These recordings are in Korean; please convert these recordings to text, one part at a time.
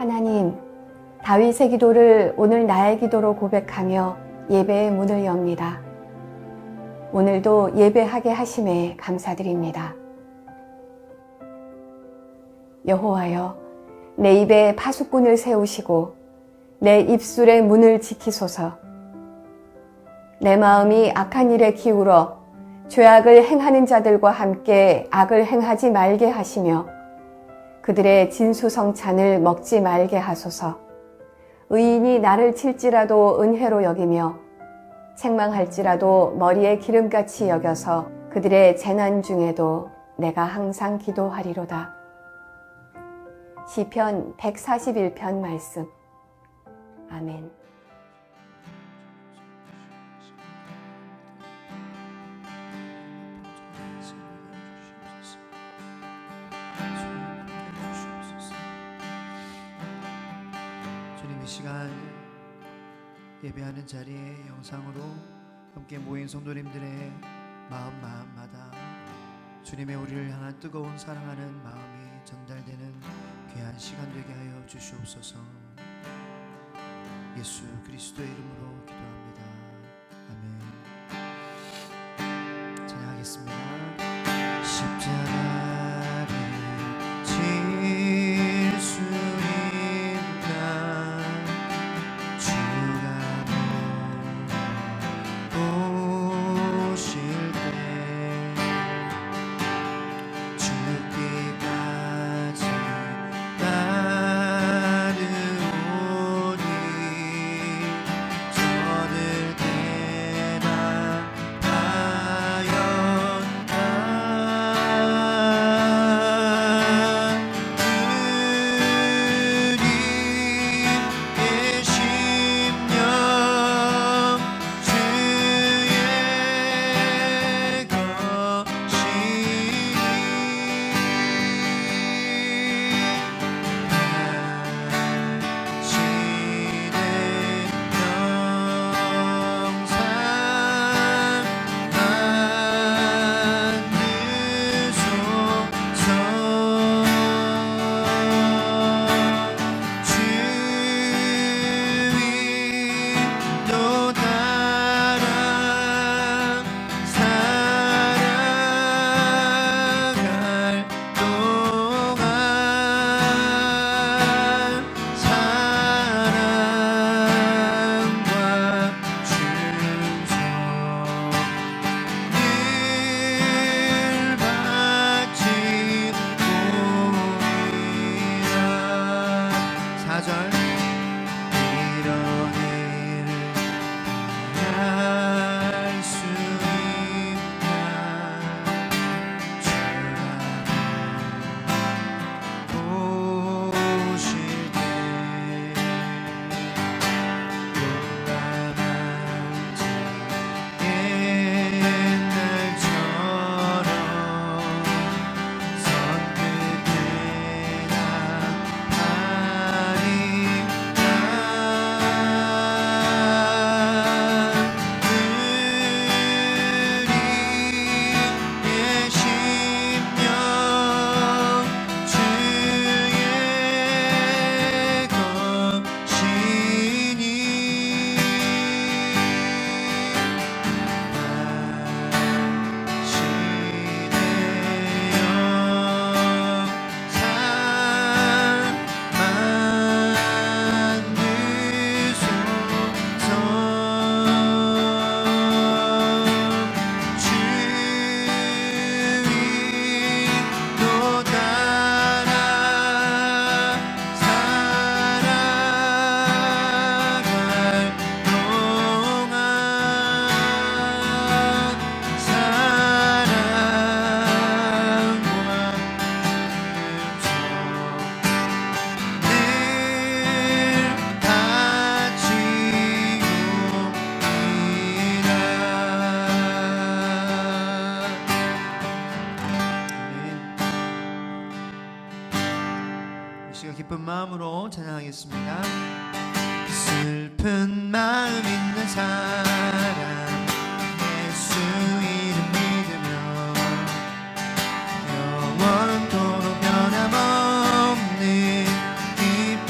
하나님, 다윗의 기도를 오늘 나의 기도로 고백하며 예배의 문을 엽니다. 오늘도 예배하게 하심에 감사드립니다. 여호와여, 내 입에 파수꾼을 세우시고 내 입술의 문을 지키소서. 내 마음이 악한 일에 기울어 죄악을 행하는 자들과 함께 악을 행하지 말게 하시며 그들의 진수성찬을 먹지 말게 하소서. 의인이 나를 칠지라도 은혜로 여기며 책망할지라도 머리에 기름같이 여겨서 그들의 재난 중에도 내가 항상 기도하리로다. 시편 141편 말씀. 아멘. 주님, 이 시간 예배하는 자리에 영상으로 함께 모인 성도님들의 마음마다 주님의 우리를 향한 뜨거운 사랑하는 마음이 전달되는 귀한 시간 되게 하여 주시옵소서. 예수 그리스도의 이름으로 기도합니다. 아멘. 찬양하겠습니다. 십자가를 질 수 있나 주가 오실 때 죽기까지 따르오니 저들 기쁜 마음으로 찬양하겠습니다. 슬픈 마음 있는 사람 예수 이름 믿으며 영원토록 변함없는 기쁨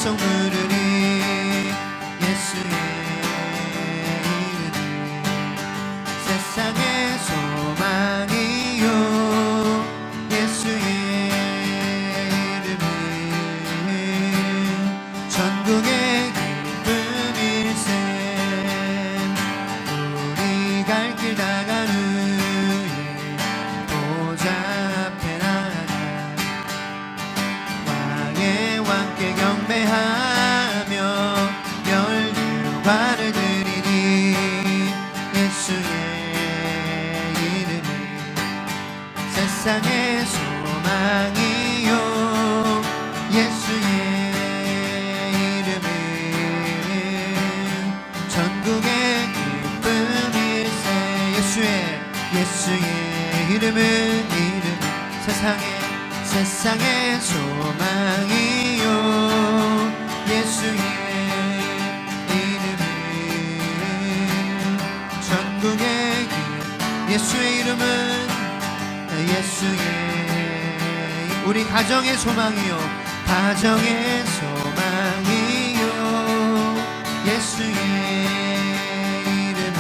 계속 부르리 예수의 이름을 세상의 소망이요 예수의 이름을 전국의 기쁨일세 우리 갈 길 다간 후에 보좌 앞에 나가 왕의 왕께 경배하며 열두관을 드리니 예수의 이름을 세상의 소망이요 예수의 이름을 전국의 기쁨일세 예수의 이름은 세상의 소망이요 예수의 이름은 전국의 예수의 이름은 우리 가정의 소망이요 가정의 소망이요 예수의 이름은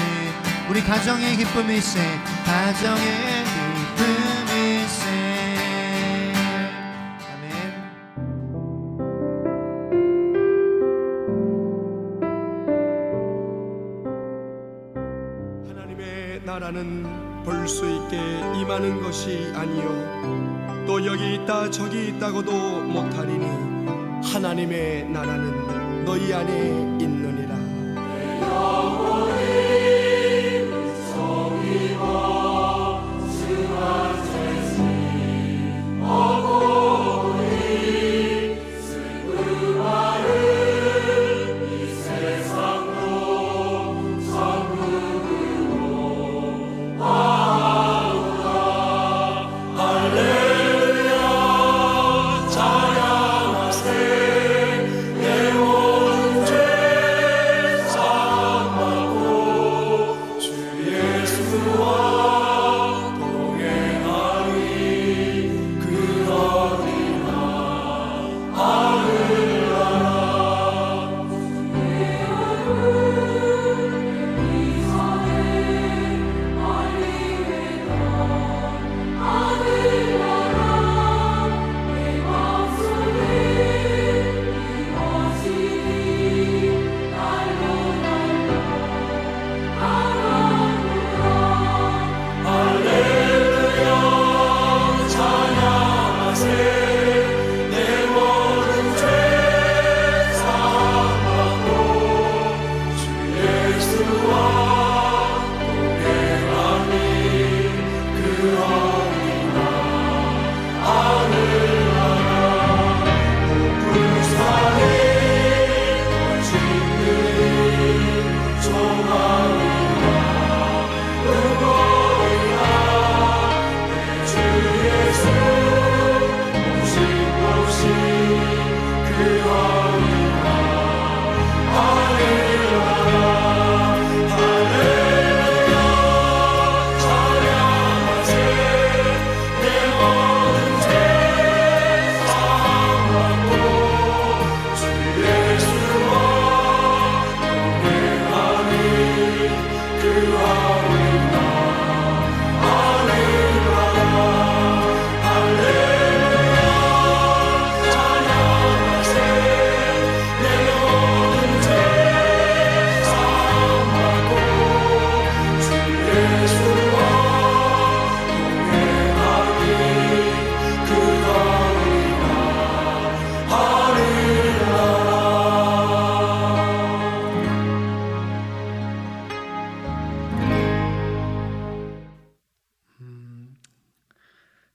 우리 가정의 기쁨일세 가정의 기쁨일세 아멘. 하나님의 나라는 볼 수 있게 임하는 것이 아니요 또 여기 있다 저기 있다고도 못하리니 하나님의 나라는 너희 안에 있느니라.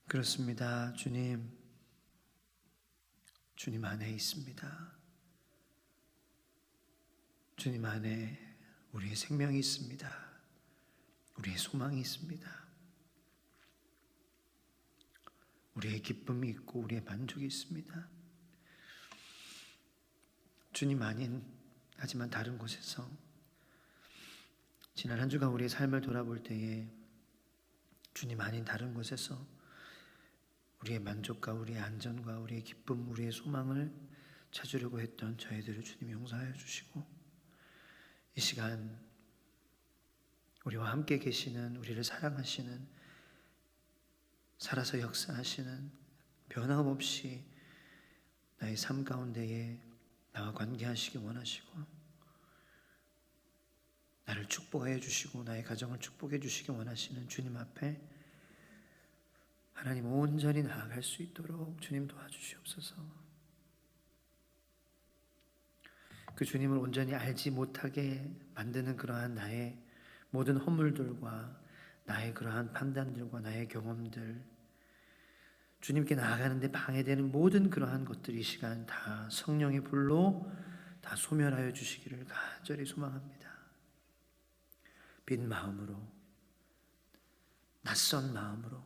그렇습니다. 주님 안에 있습니다. 주님 안에 우리의 생명이 있습니다. 우리의 소망이 있습니다. 우리의 기쁨이 있고 우리의 만족이 있습니다. 주님 아닌 하지만 다른 곳에서 지난 한 주간 우리의 삶을 돌아볼 때에 주님 아닌 다른 곳에서 우리의 만족과 우리의 안전과 우리의 기쁨, 우리의 소망을 찾으려고 했던 저희들을 주님 용서하여 주시고, 이 시간 우리와 함께 계시는, 우리를 사랑하시는, 살아서 역사하시는, 변함없이 나의 삶 가운데에 나와 관계하시기 원하시고, 나를 축복하여 주시고 나의 가정을 축복해 주시기 원하시는 주님 앞에 하나님 온전히 나아갈 수 있도록 주님 도와주시옵소서. 그 주님을 온전히 알지 못하게 만드는 그러한 나의 모든 허물들과 나의 그러한 판단들과 나의 경험들, 주님께 나아가는데 방해되는 모든 그러한 것들이 이 시간 다 성령의 불로 다 소멸하여 주시기를 간절히 소망합니다. 빈 마음으로, 낯선 마음으로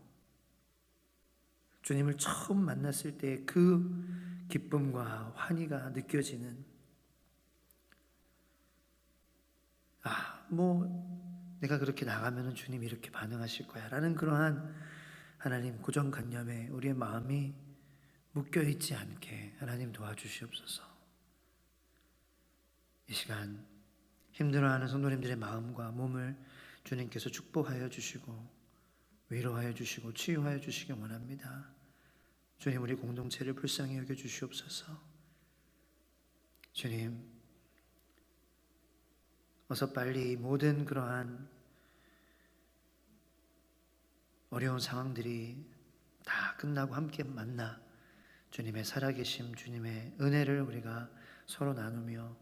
주님을 처음 만났을 때 그 기쁨과 환희가 느껴지는, 내가 그렇게 나가면 주님이 이렇게 반응하실 거야 라는 그러한 하나님 고정관념에 우리의 마음이 묶여있지 않게 하나님 도와주시옵소서. 이 시간 힘들어하는 성도님들의 마음과 몸을 주님께서 축복하여 주시고 위로하여 주시고 치유하여 주시기 원합니다. 주님, 우리 공동체를 불쌍히 여겨 주시옵소서. 주님, 어서 빨리 모든 그러한 어려운 상황들이 다 끝나고 함께 만나 주님의 살아계심, 주님의 은혜를 우리가 서로 나누며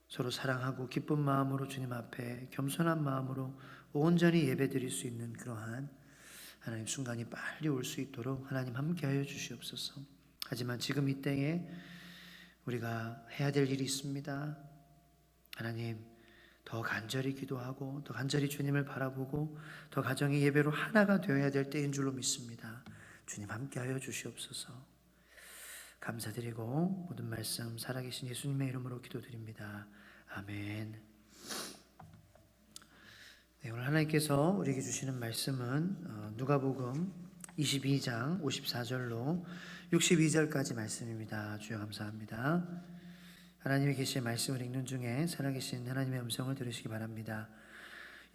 서로 사랑하고 기쁜 마음으로 주님 앞에 겸손한 마음으로 온전히 예배드릴 수 있는 그러한 하나님 순간이 빨리 올 수 있도록 하나님 함께하여 주시옵소서. 하지만 지금 이 때에 우리가 해야 될 일이 있습니다. 하나님, 더 간절히 기도하고 더 간절히 주님을 바라보고 더 가정의 예배로 하나가 되어야 될 때인 줄로 믿습니다. 주님 함께하여 주시옵소서. 감사드리고 모든 말씀 살아계신 예수님의 이름으로 기도드립니다. 아멘. 네, 오늘 하나님께서 우리에게 주시는 말씀은 누가복음 22장 54절로 62절까지 말씀입니다. 주여 감사합니다. 하나님이 계신 말씀을 읽는 중에 살아계신 하나님의 음성을 들으시기 바랍니다.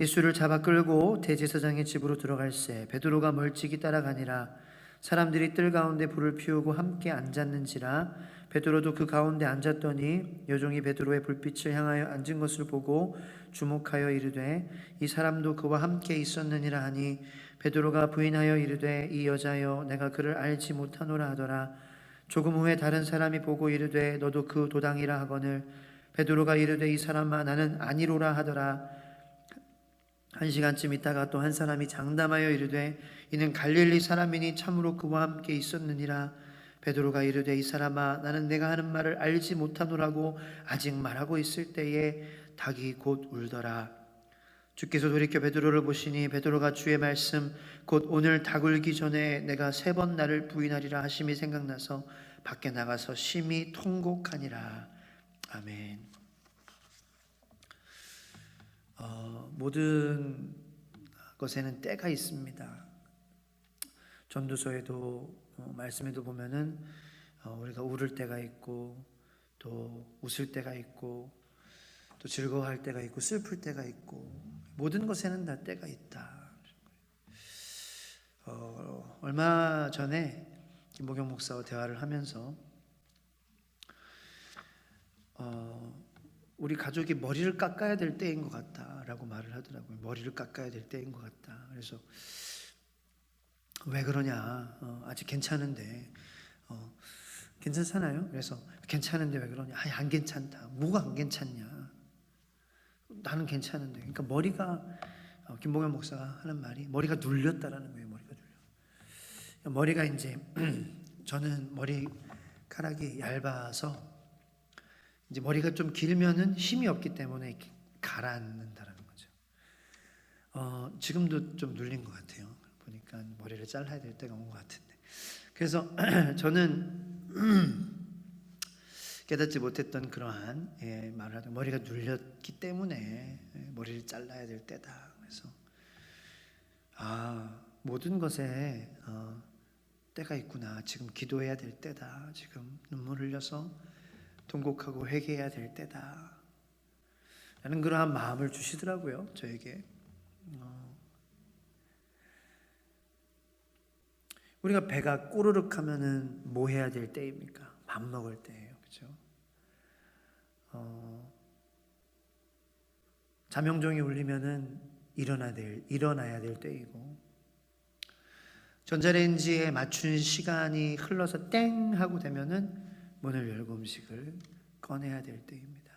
예수를 잡아 끌고 대제사장의 집으로 들어갈새 베드로가 멀찍이 따라가니라. 사람들이 뜰 가운데 불을 피우고 함께 앉았는지라. 베드로도 그 가운데 앉았더니 여종이 베드로의 불빛을 향하여 앉은 것을 보고 주목하여 이르되 이 사람도 그와 함께 있었느니라 하니, 베드로가 부인하여 이르되 이 여자여 내가 그를 알지 못하노라 하더라. 조금 후에 다른 사람이 보고 이르되 너도 그 도당이라 하거늘 베드로가 이르되 이 사람아 나는 아니로라 하더라. 1시간쯤 있다가 또 한 사람이 장담하여 이르되 이는 갈릴리 사람이니 참으로 그와 함께 있었느니라. 베드로가 이르되 이 사람아 나는 내가 하는 말을 알지 못하노라고 아직 말하고 있을 때에 닭이 곧 울더라. 주께서 돌이켜 베드로를 보시니 베드로가 주의 말씀 곧 오늘 닭 울기 전에 내가 3번 나를 부인하리라 하심이 생각나서 밖에 나가서 심히 통곡하니라. 아멘. 모든 것에는 때가 있습니다. 전도서에도 말씀에도 보면은 우리가 울을 때가 있고 또 웃을 때가 있고 또 즐거워할 때가 있고 슬플 때가 있고 모든 것에는 다 때가 있다. 얼마 전에 김보경 목사와 대화를 하면서 우리 가족이 머리를 깎아야 될 때인 것 같다라고 말을 하더라고요. 머리를 깎아야 될 때인 것 같다. 그래서 왜 그러냐? 아직 괜찮은데 괜찮잖아요. 그래서 괜찮은데 왜 그러냐? 아니 안 괜찮다. 뭐가 안 괜찮냐? 나는 괜찮은데. 그러니까 머리가 김봉현 목사가 하는 말이 머리가 눌렸다라는 거예요. 머리가 눌려. 머리가 이제 저는 머리카락이 얇아서 이제 머리가 좀 길면은 힘이 없기 때문에 가라앉는다라는 거죠. 지금도 좀 눌린 것 같아요. 보니까 머리를 잘라야 될 때가 온 것 같은데. 그래서 저는 깨닫지 못했던 그러한 말을 하다 머리가 눌렸기 때문에 머리를 잘라야 될 때다. 그래서 모든 것에 때가 있구나. 지금 기도해야 될 때다. 지금 눈물 흘려서 통곡하고 회개해야 될 때다. 라는 그러한 마음을 주시더라고요, 저에게. 우리가 배가 꼬르륵 하면은 뭐 해야 될 때입니까? 밥 먹을 때예요. 그렇죠? 자명종이 울리면은 일어나야 될 때이고, 전자레인지에 맞춘 시간이 흘러서 땡 하고 되면은 문을 열고 음식을 꺼내야 될 때입니다.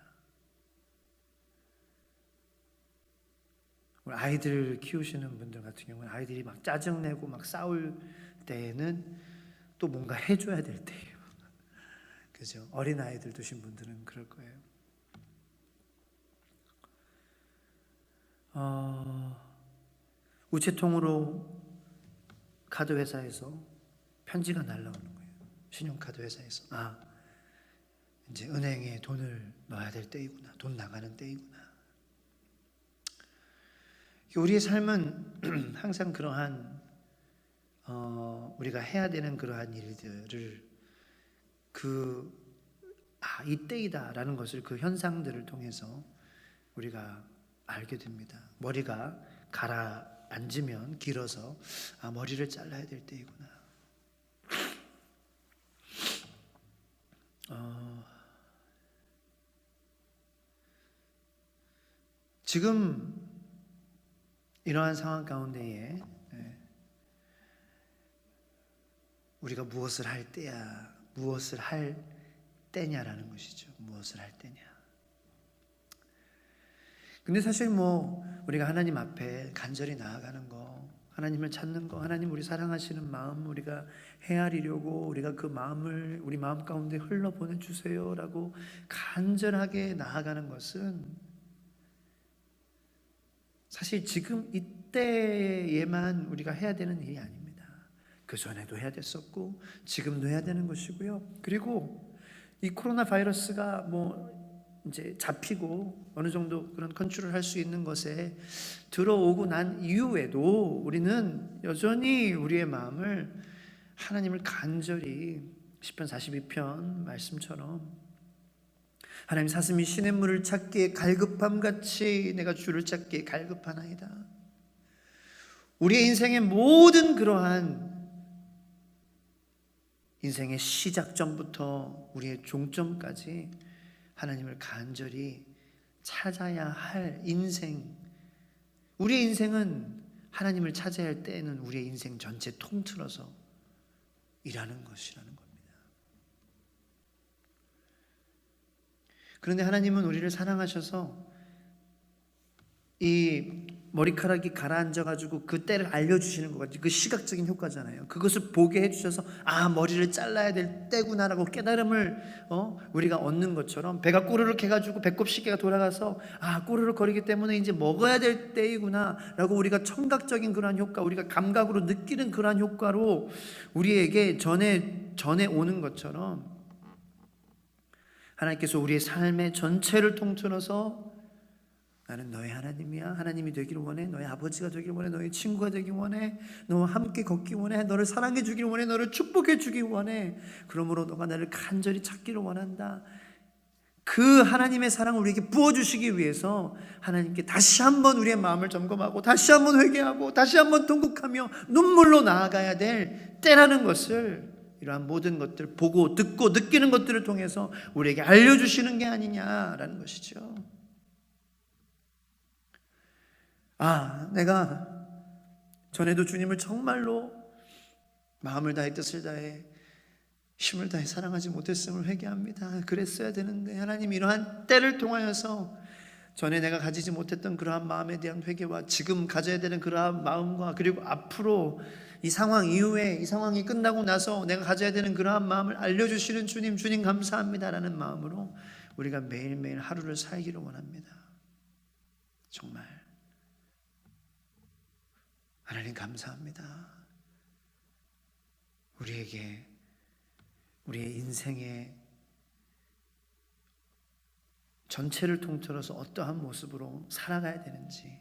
우리 아이들 키우시는 분들 같은 경우는 아이들이 막 짜증내고 막 싸울 때에는 또 뭔가 해줘야 될 때예요. 그죠? 어린 아이들 두신 분들은 그럴 거예요. 우체통으로 카드 회사에서 편지가 날라오는 거예요. 신용카드 회사에서 이제 은행에 돈을 넣어야 될 때이구나. 돈 나가는 때이구나. 우리의 삶은 항상 그러한 우리가 해야 되는 그러한 일들을 이때이다라는 것을 그 현상들을 통해서 우리가 알게 됩니다. 머리가 가라앉으면 길어서 머리를 잘라야 될 때이구나. 지금 이러한 상황 가운데에 우리가 무엇을 할 때야, 무엇을 할 때냐라는 것이죠. 무엇을 할 때냐. 근데 사실 우리가 하나님 앞에 간절히 나아가는 거, 하나님을 찾는 거, 하나님 우리 사랑하시는 마음 우리가 헤아리려고 우리가 그 마음을 우리 마음 가운데 흘러 보내주세요라고 간절하게 나아가는 것은 사실 지금 이때에만 우리가 해야 되는 일이 아닙니다. 그 전에도 해야 됐었고 지금도 해야 되는 것이고요. 그리고 이 코로나 바이러스가 이제 잡히고 어느 정도 그런 컨트롤 할 수 있는 것에 들어오고 난 이후에도 우리는 여전히 우리의 마음을 하나님을 간절히 시편 42편 말씀처럼 하나님 사슴이 시냇물을 찾기에 갈급함같이 내가 주를 찾기에 갈급하나이다. 우리의 인생의 모든 그러한 인생의 시작점부터 우리의 종점까지 하나님을 간절히 찾아야 할 인생, 우리의 인생은 하나님을 찾아야 할 때에는 우리의 인생 전체 통틀어서 일하는 것이라는 겁니다. 그런데 하나님은 우리를 사랑하셔서 이 머리카락이 가라앉아가지고 그 때를 알려주시는 것 같아요. 그 시각적인 효과잖아요. 그것을 보게 해주셔서 머리를 잘라야 될 때구나라고 깨달음을 우리가 얻는 것처럼 배가 꼬르륵 해가지고 배꼽 시계가 돌아가서 꼬르륵 거리기 때문에 이제 먹어야 될 때이구나라고 우리가 청각적인 그러한 효과, 우리가 감각으로 느끼는 그러한 효과로 우리에게 전에 오는 것처럼 하나님께서 우리의 삶의 전체를 통틀어서 나는 너의 하나님이야. 하나님이 되기를 원해. 너의 아버지가 되기를 원해. 너의 친구가 되기를 원해. 너와 함께 걷기 원해. 너를 사랑해 주기를 원해. 너를 축복해 주기를 원해. 그러므로 너가 나를 간절히 찾기를 원한다. 그 하나님의 사랑을 우리에게 부어주시기 위해서 하나님께 다시 한번 우리의 마음을 점검하고 다시 한번 회개하고 다시 한번 통곡하며 눈물로 나아가야 될 때라는 것을 이러한 모든 것들 보고 듣고 느끼는 것들을 통해서 우리에게 알려주시는 게 아니냐라는 것이죠. 내가 전에도 주님을 정말로 마음을 다해 뜻을 다해 힘을 다해 사랑하지 못했음을 회개합니다. 그랬어야 되는데 하나님 이러한 때를 통하여서 전에 내가 가지지 못했던 그러한 마음에 대한 회개와 지금 가져야 되는 그러한 마음과 그리고 앞으로 이 상황 이후에 이 상황이 끝나고 나서 내가 가져야 되는 그러한 마음을 알려주시는 주님 감사합니다라는 마음으로 우리가 매일매일 하루를 살기를 원합니다. 정말 하나님 감사합니다. 우리에게 우리의 인생의 전체를 통틀어서 어떠한 모습으로 살아가야 되는지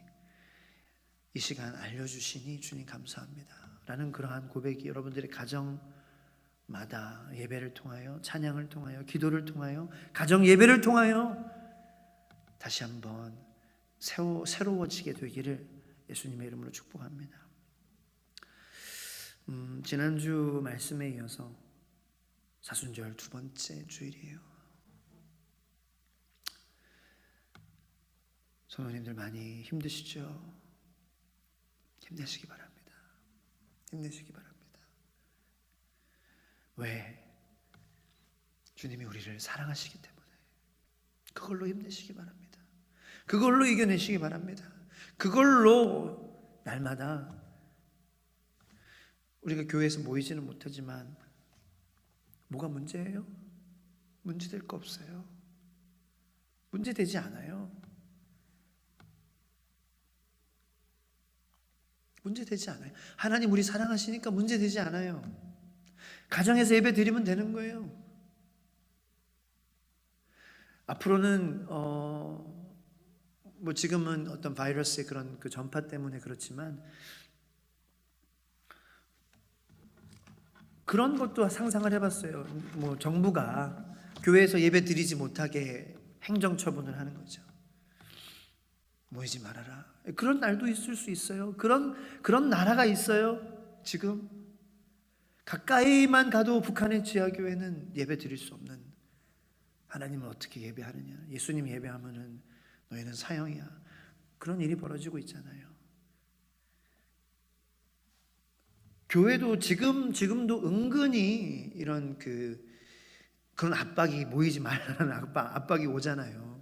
이 시간 알려주시니 주님 감사합니다. 라는 그러한 고백이 여러분들의 가정마다 예배를 통하여, 찬양을 통하여, 기도를 통하여, 가정 예배를 통하여 다시 한번 새로워지게 되기를 예수님의 이름으로 축복합니다. 지난주 말씀에 이어서 사순절 두 번째 주일이에요. 성도님들 많이 힘드시죠? 힘내시기 바랍니다. 힘내시기 바랍니다. 왜? 주님이 우리를 사랑하시기 때문에. 그걸로 힘내시기 바랍니다. 그걸로 이겨내시기 바랍니다. 그걸로 날마다 우리가 교회에서 모이지는 못하지만 뭐가 문제예요? 문제될 거 없어요. 문제되지 않아요. 문제되지 않아요. 하나님 우리 사랑하시니까 문제되지 않아요. 가정에서 예배 드리면 되는 거예요. 앞으로는 뭐 지금은 어떤 바이러스의 그런 그 전파 때문에 그렇지만 그런 것도 상상을 해봤어요. 뭐 정부가 교회에서 예배 드리지 못하게 행정처분을 하는 거죠. 모이지 말아라. 그런 날도 있을 수 있어요. 그런 나라가 있어요. 지금 가까이만 가도 북한의 지하교회는 예배 드릴 수 없는, 하나님은 어떻게 예배하느냐, 예수님 예배하면은 너희는 사형이야, 그런 일이 벌어지고 있잖아요. 교회도 지금도 은근히 이런 그런 압박이, 모이지 말라는 압박이 오잖아요.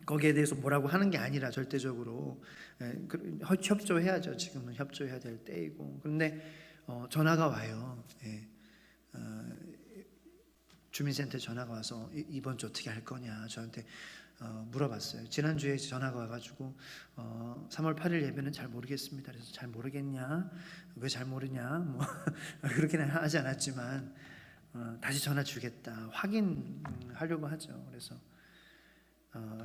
거기에 대해서 뭐라고 하는 게 아니라 절대적으로 협조해야죠. 지금은 협조해야 될 때이고. 그런데 전화가 와요. 주민센터 전화가 와서 이번 주 어떻게 할 거냐 저한테 물어봤어요. 지난주에 전화가 와가지고 3월 8일 예배는 잘 모르겠습니다. 그래서 잘 모르겠냐? 왜 잘 모르냐? 뭐 그렇게는 하지 않았지만 다시 전화 주겠다, 확인하려고 하죠. 그래서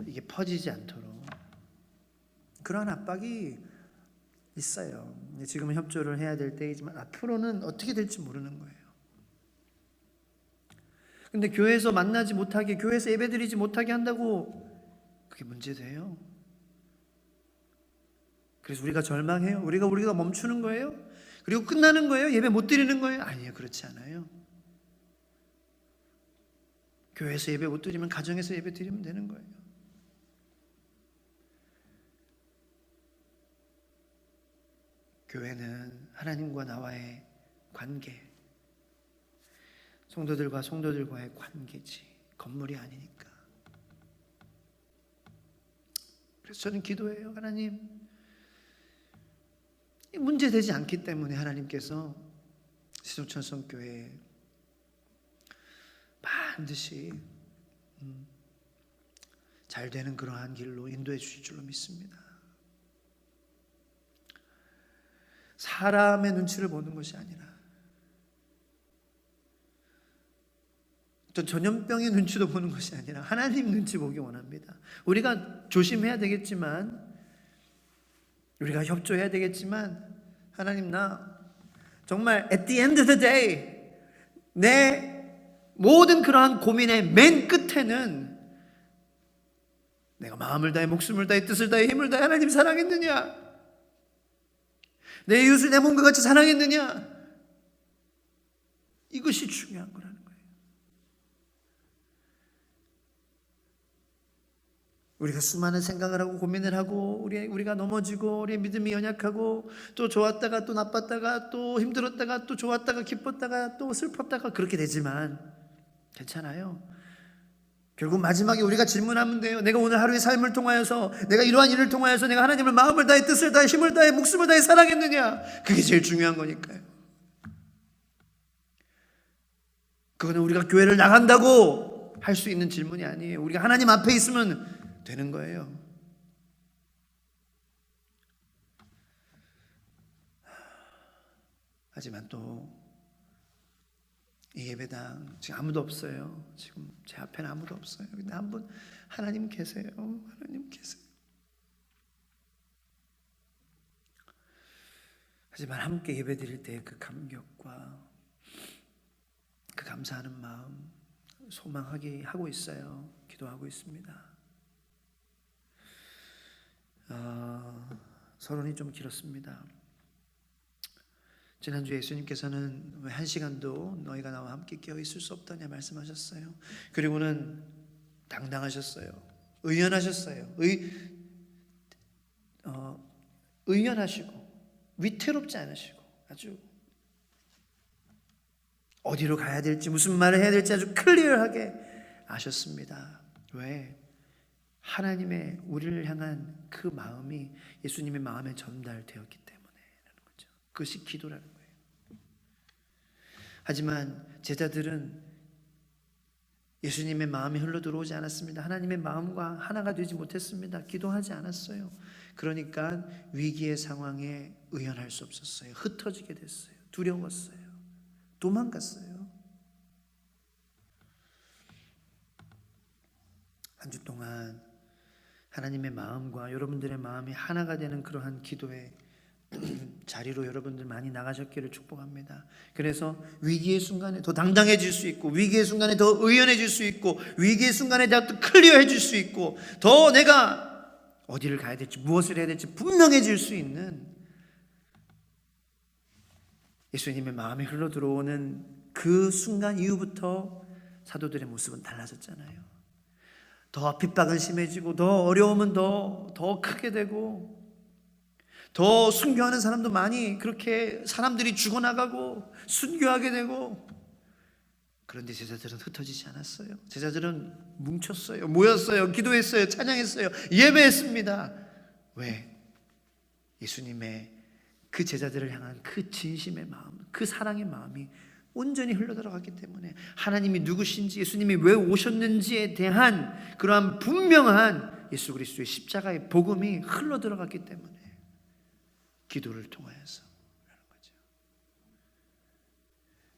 이게 퍼지지 않도록 그러한 압박이 있어요. 지금은 협조를 해야 될 때이지만 앞으로는 어떻게 될지 모르는 거예요. 근데 교회에서 만나지 못하게, 교회에서 예배드리지 못하게 한다고 그게 문제돼요. 그래서 우리가 절망해요. 우리가 멈추는 거예요? 그리고 끝나는 거예요? 예배 못 드리는 거예요? 아니에요. 그렇지 않아요. 교회에서 예배 못 드리면 가정에서 예배 드리면 되는 거예요. 교회는 하나님과 나와의 관계, 성도들과의 관계지, 건물이 아니니까. 그래서 저는 기도해요. 하나님, 문제되지 않기 때문에 하나님께서 시종천성교회에 반드시 잘 되는 그러한 길로 인도해 주실 줄로 믿습니다. 사람의 눈치를 보는 것이 아니라 어떤 전염병의 눈치도 보는 것이 아니라 하나님 눈치 보기 원합니다. 우리가 조심해야 되겠지만, 우리가 협조해야 되겠지만, 하나님, 나 정말 at the end of the day 내 모든 그러한 고민의 맨 끝에는 내가 마음을 다해, 목숨을 다해, 뜻을 다해, 힘을 다해 하나님 사랑했느냐, 내 이웃을 내 몸과 같이 사랑했느냐, 이것이 중요한 거라는 거예요. 우리가 수많은 생각을 하고 고민을 하고 우리가 넘어지고 우리의 믿음이 연약하고 또 좋았다가 또 나빴다가 또 힘들었다가 또 좋았다가 기뻤다가 또 슬펐다가 그렇게 되지만 괜찮아요. 결국 마지막에 우리가 질문하면 돼요. 내가 오늘 하루의 삶을 통하여서, 내가 이러한 일을 통하여서 내가 하나님을 마음을 다해, 뜻을 다해, 힘을 다해, 목숨을 다해 사랑했느냐? 그게 제일 중요한 거니까요. 그거는 우리가 교회를 나간다고 할 수 있는 질문이 아니에요. 우리가 하나님 앞에 있으면 되는 거예요. 하지만 또 이 예배당 지금 아무도 없어요. 지금 제 앞에는 아무도 없어요. 근데 한 분 하나님 계세요. 하나님 계세요. 하지만 함께 예배드릴 때 그 감격과 그 감사하는 마음 소망하게 하고 있어요. 기도하고 있습니다. 서론이 좀 길었습니다. 지난주에 예수님께서는 왜 한 시간도 너희가 나와 함께 깨어 있을 수 없다냐 말씀하셨어요. 그리고는 당당하셨어요. 의연하셨어요. 의연하시고 위태롭지 않으시고 아주 어디로 가야 될지 무슨 말을 해야 될지 아주 클리어하게 아셨습니다. 왜? 하나님의 우리를 향한 그 마음이 예수님의 마음에 전달되었기 때문에라는 거죠. 그것이 기도라는 거예요. 하지만 제자들은 예수님의 마음이 흘러들어오지 않았습니다. 하나님의 마음과 하나가 되지 못했습니다. 기도하지 않았어요. 그러니까 위기의 상황에 의연할 수 없었어요. 흩어지게 됐어요. 두려웠어요. 도망갔어요. 한 주 동안 하나님의 마음과 여러분들의 마음이 하나가 되는 그러한 기도의 자리로 여러분들 많이 나가셨기를 축복합니다. 그래서 위기의 순간에 더 당당해질 수 있고, 위기의 순간에 더 의연해질 수 있고, 위기의 순간에 더 클리어해질 수 있고, 더 내가 어디를 가야 될지 무엇을 해야 될지 분명해질 수 있는 예수님의 마음이 흘러들어오는 그 순간 이후부터 사도들의 모습은 달라졌잖아요. 더 핍박은 심해지고, 더 어려움은 더 크게 되고, 더 순교하는 사람도 많이 그렇게 사람들이 죽어나가고 순교하게 되고. 그런데 제자들은 흩어지지 않았어요. 제자들은 뭉쳤어요. 모였어요. 기도했어요. 찬양했어요. 예배했습니다. 왜? 예수님의 그 제자들을 향한 그 진심의 마음, 그 사랑의 마음이 온전히 흘러들어갔기 때문에 하나님이 누구신지, 예수님이 왜 오셨는지에 대한 그러한 분명한 예수 그리스도의 십자가의 복음이 흘러들어갔기 때문에 기도를 통하여서 그러는 거죠.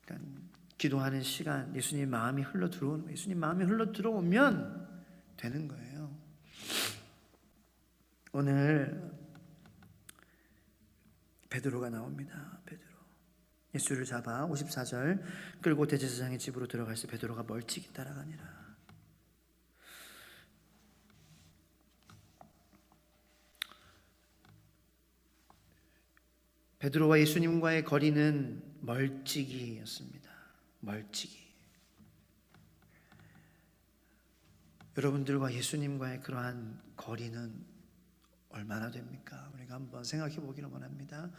그러니까 기도하는 시간, 예수님 마음이 흘러들어오는 거예요. 예수님 마음이 흘러들어오면 되는 거예요. 오늘 베드로가 나옵니다. 베드로. 예수를 잡아 54절 끌고 대제사장의 집으로 들어갈 때 베드로가 멀찍이 따라가니라. 베드로와 예수님과의 거리는 멀찍이였습니다. 멀찍이. 여러분들과 예수님과의 그러한 거리는 얼마나 됩니까? 우리가 한번 생각해 보기를 원합니다.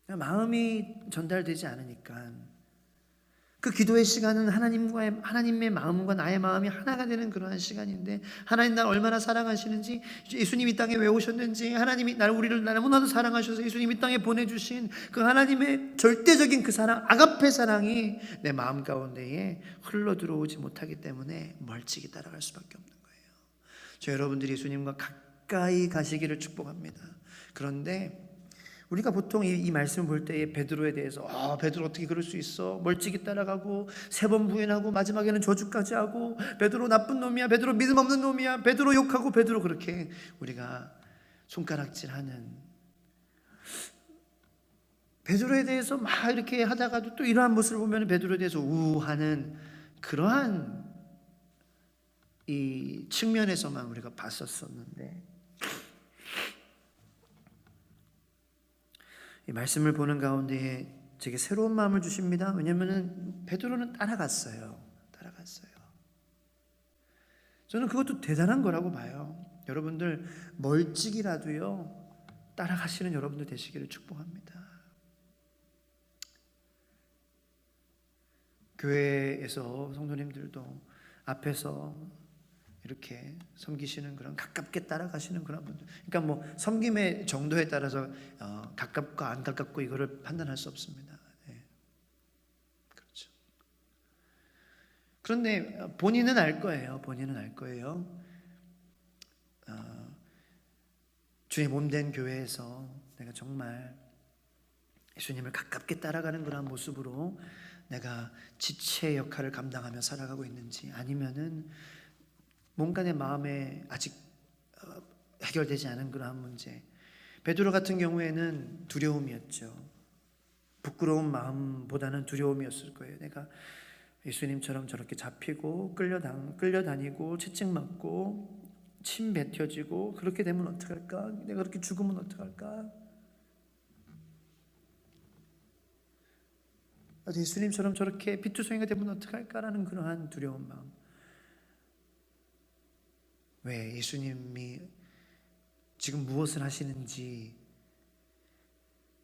마음이 전달되지 않으니까 그 기도의 시간은 하나님의 마음과 나의 마음이 하나가 되는 그러한 시간인데, 하나님 나를 얼마나 사랑하시는지, 예수님이 이 땅에 왜 오셨는지, 하나님이 우리를 너무나도 사랑하셔서 예수님이 이 땅에 보내주신 그 하나님의 절대적인 그 사랑, 아가페 사랑이 내 마음 가운데에 흘러들어오지 못하기 때문에 멀찍이 따라갈 수밖에 없는 거예요. 저 여러분들이 예수님과 가까이 가시기를 축복합니다. 그런데 우리가 보통 이 말씀을 볼 때에 베드로에 대해서 베드로 어떻게 그럴 수 있어? 멀찍이 따라가고 3번 부인하고 마지막에는 저주까지 하고, 베드로 나쁜 놈이야, 베드로 믿음 없는 놈이야, 베드로 욕하고, 베드로 그렇게 우리가 손가락질하는, 베드로에 대해서 막 이렇게 하다가도 또 이러한 모습을 보면 베드로에 대해서 우하는 그러한 이 측면에서만 우리가 봤었었는데, 이 말씀을 보는 가운데에 제게 새로운 마음을 주십니다. 왜냐하면 베드로는 따라갔어요. 저는 그것도 대단한 거라고 봐요. 여러분들 멀찍이라도요 따라가시는 여러분들 되시기를 축복합니다. 교회에서 성도님들도 앞에서 이렇게 섬기시는 그런, 가깝게 따라가시는 그런 분들, 그러니까 뭐 섬김의 정도에 따라서 가깝고 안 가깝고 이거를 판단할 수 없습니다. 네. 그렇죠. 그런데 본인은 알 거예요. 주의 몸된 교회에서 내가 정말 예수님을 가깝게 따라가는 그런 모습으로 내가 지체의 역할을 감당하며 살아가고 있는지, 아니면은 뭔가 내 마음에 아직 해결되지 않은 그러한 문제, 베드로 같은 경우에는 두려움이었죠. 부끄러운 마음보다는 두려움이었을 거예요. 내가 예수님처럼 저렇게 잡히고 끌려다니고 채찍맞고 침 뱉어지고 그렇게 되면 어떡할까? 내가 그렇게 죽으면 어떡할까? 나도 예수님처럼 저렇게 피투성이가 되면 어떡할까라는 그러한 두려운 마음. 왜 예수님이 지금 무엇을 하시는지,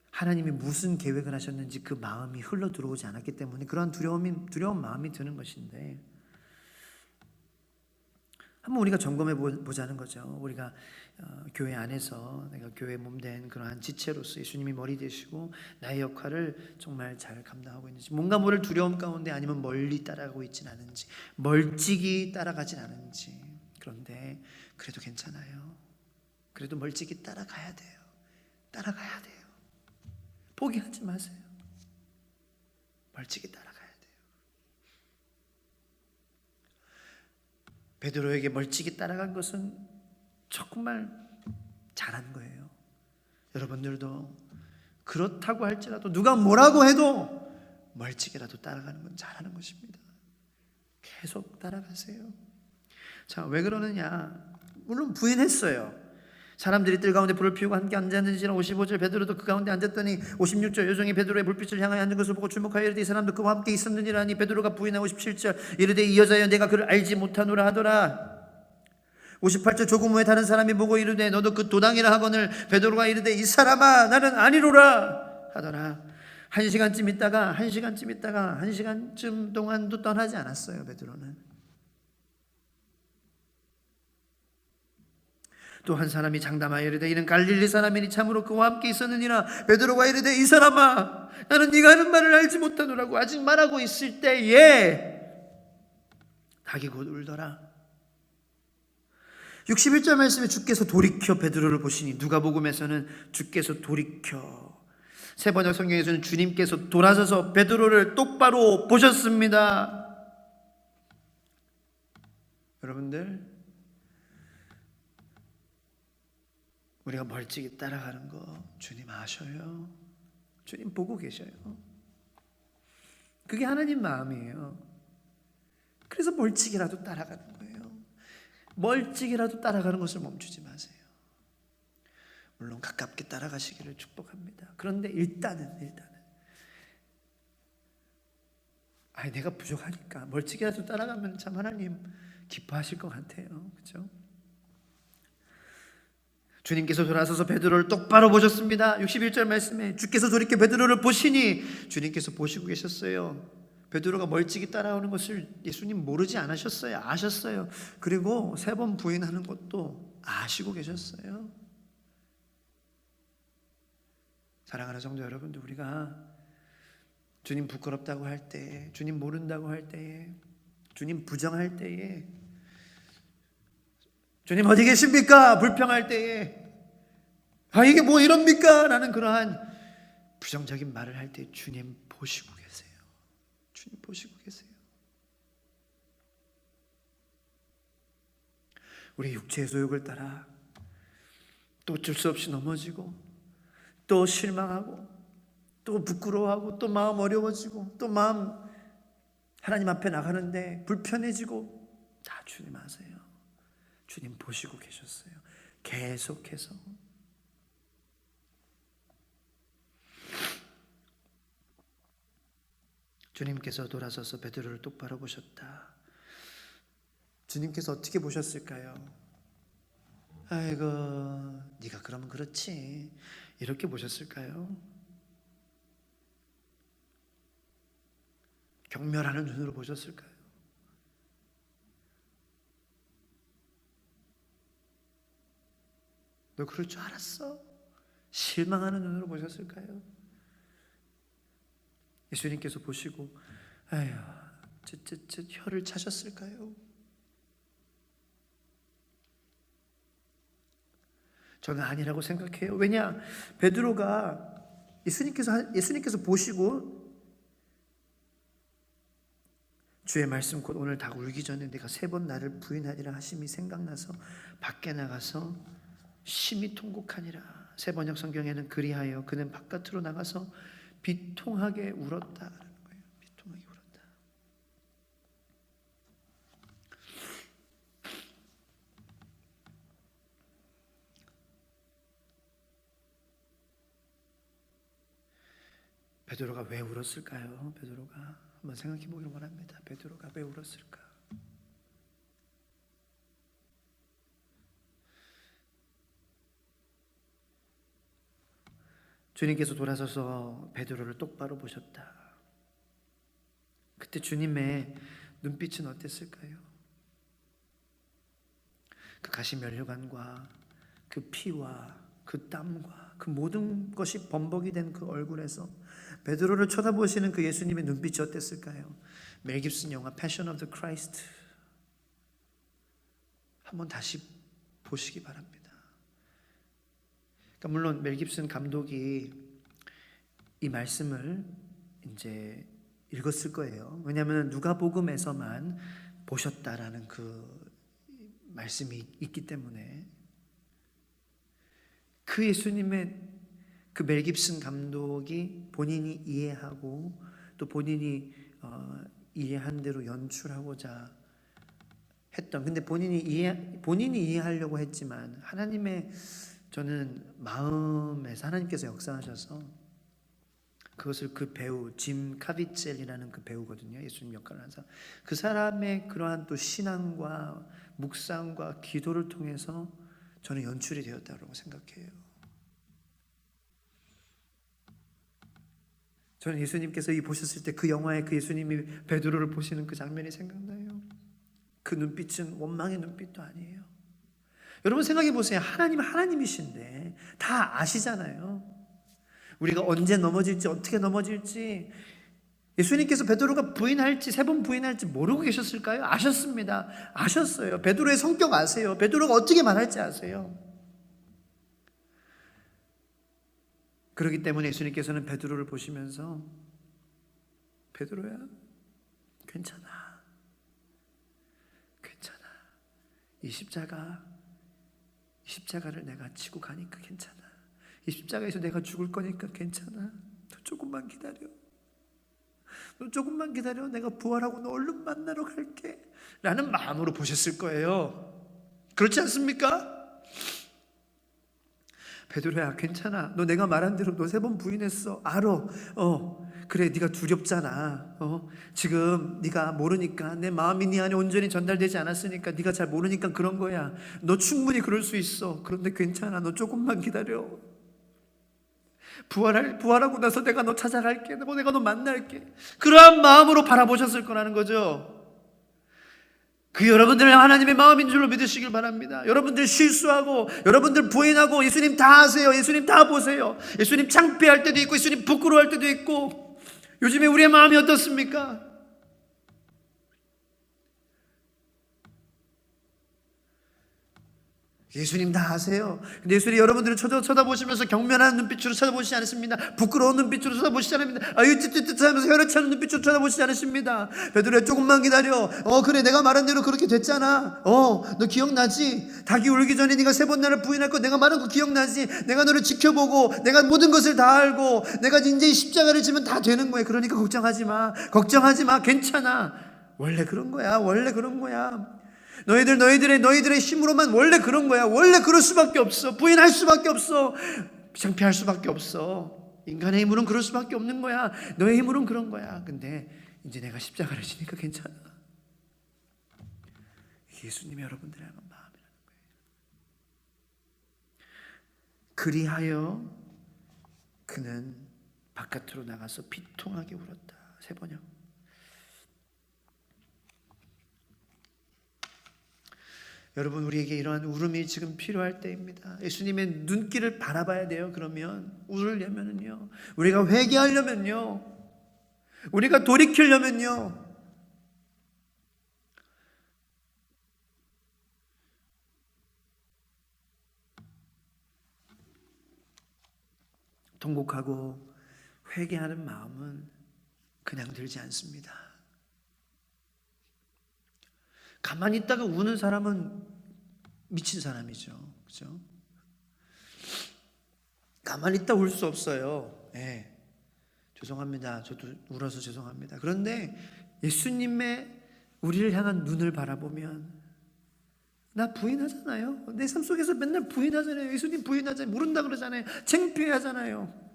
하나님이 무슨 계획을 하셨는지 그 마음이 흘러 들어오지 않았기 때문에 그러한 두려운 마음이 드는 것인데, 한번 우리가 점검해 보자는 거죠. 우리가 교회 안에서 내가 교회 몸된 그러한 지체로서 예수님이 머리 되시고 나의 역할을 정말 잘 감당하고 있는지, 뭔가 모를 두려움 가운데 아니면 멀리 따라가고 있진 않은지, 멀찍이 따라가진 않은지. 그런데 그래도 괜찮아요. 그래도 멀찍이 따라가야 돼요. 따라가야 돼요. 포기하지 마세요. 멀찍이 따라가야 돼요. 베드로에게 멀찍이 따라간 것은 정말 잘한 거예요. 여러분들도 그렇다고 할지라도 누가 뭐라고 해도 멀찍이라도 따라가는 건 잘하는 것입니다. 계속 따라가세요. 자, 왜 그러느냐? 물론 부인했어요. 사람들이 뜰 가운데 불을 피우고 함께 앉았는지라. 55절, 베드로도 그 가운데 앉았더니 56절, 여종이 베드로의 불빛을 향하여 앉은 것을 보고 주목하여 이르되 이 사람도 그와 함께 있었느니라니. 베드로가 부인하고 57절, 이르되 이 여자여 내가 그를 알지 못하노라 하더라. 58절, 조금 후에 다른 사람이 보고 이르되 너도 그 도당이라 하거늘 베드로가 이르되 이 사람아 나는 아니로라 하더라. 한 시간쯤 동안도 떠나지 않았어요. 베드로는. 또 한 사람이 장담하여 이르되 이는 갈릴리 사람이니 참으로 그와 함께 있었느니라. 베드로가 이르되 이 사람아 나는 네가 하는 말을 알지 못하노라고. 아직 말하고 있을 때에 닭이 곧 울더라. 61절 말씀에 주께서 돌이켜 베드로를 보시니, 누가복음에서는 주께서 돌이켜, 세번역 성경에서는 주님께서 돌아서서 베드로를 똑바로 보셨습니다. 여러분들, 우리가 멀찍이 따라가는 거 주님 아셔요. 주님 보고 계셔요. 그게 하나님 마음이에요. 그래서 멀찍이라도 따라가는 거예요. 멀찍이라도 따라가는 것을 멈추지 마세요. 물론 가깝게 따라가시기를 축복합니다. 그런데 일단은 내가 부족하니까 멀찍이라도 따라가면 참 하나님 기뻐하실 것 같아요. 그렇죠? 주님께서 돌아서서 베드로를 똑바로 보셨습니다. 61절 말씀에 주께서 돌이켜 베드로를 보시니, 주님께서 보시고 계셨어요. 베드로가 멀찍이 따라오는 것을 예수님 모르지 않으셨어요. 아셨어요. 그리고 3번 부인하는 것도 아시고 계셨어요. 사랑하는 성도 여러분들, 우리가 주님 부끄럽다고 할 때, 주님 모른다고 할 때에, 주님 부정할 때에, 주님 어디 계십니까? 불평할 때에, 이게 뭐 이럽니까? 라는 그러한 부정적인 말을 할 때 주님 보시고 계세요. 주님 보시고 계세요. 우리 육체의 소욕을 따라 또 어쩔 수 없이 넘어지고, 또 실망하고, 또 부끄러워하고, 또 마음 어려워지고, 또 마음 하나님 앞에 나가는데 불편해지고, 다 주님 아세요. 주님 보시고 계셨어요. 계속해서. 주님께서 돌아서서 베드로를 똑바로 보셨다. 주님께서 어떻게 보셨을까요? 아이고, 네가 그러면 그렇지, 이렇게 보셨을까요? 경멸하는 눈으로 보셨을까요? 너 그럴 줄 알았어? 실망하는 눈으로 보셨을까요? 예수님께서 보시고 아휴, 혀를 차셨을까요? 저는 아니라고 생각해요. 왜냐? 베드로가 예수님께서 보시고 주의 말씀 곧 오늘 다 울기 전에 내가 3번 나를 부인하리라 하심이 생각나서 밖에 나가서 심히 통곡하니라. 새 번역 성경에는 그리하여 그는 바깥으로 나가서 비통하게 울었다라는 거예요. 비통하게 울었다. 베드로가 왜 울었을까요? 베드로가 한번 생각해 보기를 원합니다. 베드로가 왜 울었을까? 주님께서 돌아서서 베드로를 똑바로 보셨다. 그때 주님의 눈빛은 어땠을까요? 그 가시면류관과 그 피와 그 땀과 그 모든 것이 범벅이 된 그 얼굴에서 베드로를 쳐다보시는 그 예수님의 눈빛이 어땠을까요? 멜 깁슨 영화 Passion of the Christ 한번 다시 보시기 바랍니다. 그러니까 물론 멜 깁슨 감독이 이 말씀을 이제 읽었을 거예요. 왜냐하면 누가복음에서만 보셨다라는 그 말씀이 있기 때문에 그 예수님의 그 멜 깁슨 감독이 본인이 이해하고 또 본인이 이해한 대로 연출하고자 했던, 근데 본인이 이해하려고 했지만 하나님의, 저는 마음에서 하나님께서 역사하셔서 그것을 그 배우 짐 카비첼이라는 그 배우거든요. 예수님 역할을 한 사람. 그 사람의 그러한 또 신앙과 묵상과 기도를 통해서 저는 연출이 되었다고 생각해요. 저는 예수님께서 이 보셨을 때 그 영화에 그 예수님이 베드로를 보시는 그 장면이 생각나요. 그 눈빛은 원망의 눈빛도 아니에요. 여러분 생각해 보세요. 하나님은 하나님이신데 다 아시잖아요. 우리가 언제 넘어질지 어떻게 넘어질지. 예수님께서 베드로가 부인할지 3번 부인할지 모르고 계셨을까요? 아셨습니다. 아셨어요. 베드로의 성격 아세요. 베드로가 어떻게 말할지 아세요. 그렇기 때문에 예수님께서는 베드로를 보시면서 베드로야 괜찮아. 괜찮아. 이 십자가를 내가 지고 가니까 괜찮아. 이 십자가에서 내가 죽을 거니까 괜찮아. 너 조금만 기다려. 너 조금만 기다려. 내가 부활하고 너 얼른 만나러 갈게. 라는 마음으로 보셨을 거예요. 그렇지 않습니까? 베드로야 괜찮아. 너 내가 말한 대로 너 3번 부인했어. 알아. 그래 네가 두렵잖아. 지금 네가 모르니까, 내 마음이 네 안에 온전히 전달되지 않았으니까 네가 잘 모르니까 그런 거야. 너 충분히 그럴 수 있어. 그런데 괜찮아. 너 조금만 기다려. 부활하고 나서 내가 너 찾아갈게. 내가 너 만날게. 그러한 마음으로 바라보셨을 거라는 거죠. 그 여러분들 하나님의 마음인 줄로 믿으시길 바랍니다. 여러분들 실수하고 여러분들 부인하고 예수님 다 아세요. 예수님 다 보세요. 예수님 창피할 때도 있고 예수님 부끄러워할 때도 있고. 요즘에 우리의 마음이 어떻습니까? 예수님 다 아세요. 근데 예수님 여러분들을 쳐다보시면서 경멸하는 눈빛으로 쳐다보시지 않으십니다. 부끄러운 눈빛으로 쳐다보시지 않습니다. 쯧쯧쯧 하면서 혈에 차는 눈빛으로 쳐다보시지 않으십니다. 베드로야 조금만 기다려. 그래 내가 말한 대로 그렇게 됐잖아. 너 기억나지? 닭이 울기 전에 네가 3번 나를 부인할 거 내가 말한 거 기억나지? 내가 너를 지켜보고 내가 모든 것을 다 알고 내가 이제 이 십자가를 지면 다 되는 거야. 그러니까 걱정하지 마. 괜찮아. 원래 그런 거야. 너희들의 힘으로만 원래 그런 거야. 원래 그럴 수밖에 없어. 부인할 수밖에 없어. 창피할 수밖에 없어. 인간의 힘으로는 그럴 수밖에 없는 거야. 너의 힘으로는 그런 거야. 근데 이제 내가 십자가를 지니까 괜찮아. 예수님이 여러분들의 마음이라는 거예요. 그리하여 그는 바깥으로 나가서 비통하게 울었다. 3번이요. 여러분 우리에게 이러한 울음이 지금 필요할 때입니다. 예수님의 눈길을 바라봐야 돼요. 그러면 울으려면요, 우리가 회개하려면요, 우리가 돌이키려면요, 통곡하고 회개하는 마음은 그냥 들지 않습니다. 가만히 있다가 우는 사람은 미친 사람이죠. 그렇죠? 가만히 있다 울 수 없어요. 예. 죄송합니다. 저도 울어서 죄송합니다. 그런데 예수님의 우리를 향한 눈을 바라보면 나 부인하잖아요. 내 삶 속에서 맨날 부인하잖아요. 예수님 부인하잖아요. 모른다 그러잖아요. 창피하잖아요.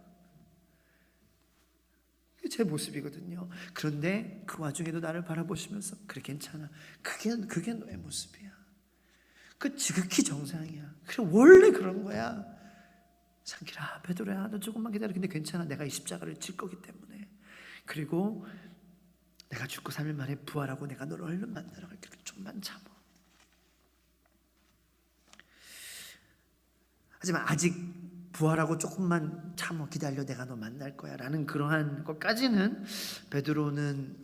그게 제 모습이거든요. 그런데 그 와중에도 나를 바라보시면서 그래 괜찮아. 그게 너의 모습이야. 그 지극히 정상이야. 그래 원래 그런 거야. 상키라 베드로야 너 조금만 기다려. 근데 괜찮아. 내가 이 십자가를 질 거기 때문에. 그리고 내가 죽고 3일 만에 부활하고 내가 너를 얼른 만나러 갈게. 좀만 참아. 하지만 아직 부활하고 조금만 참어 기다려 내가 너 만날 거야 라는 그러한 것까지는 베드로는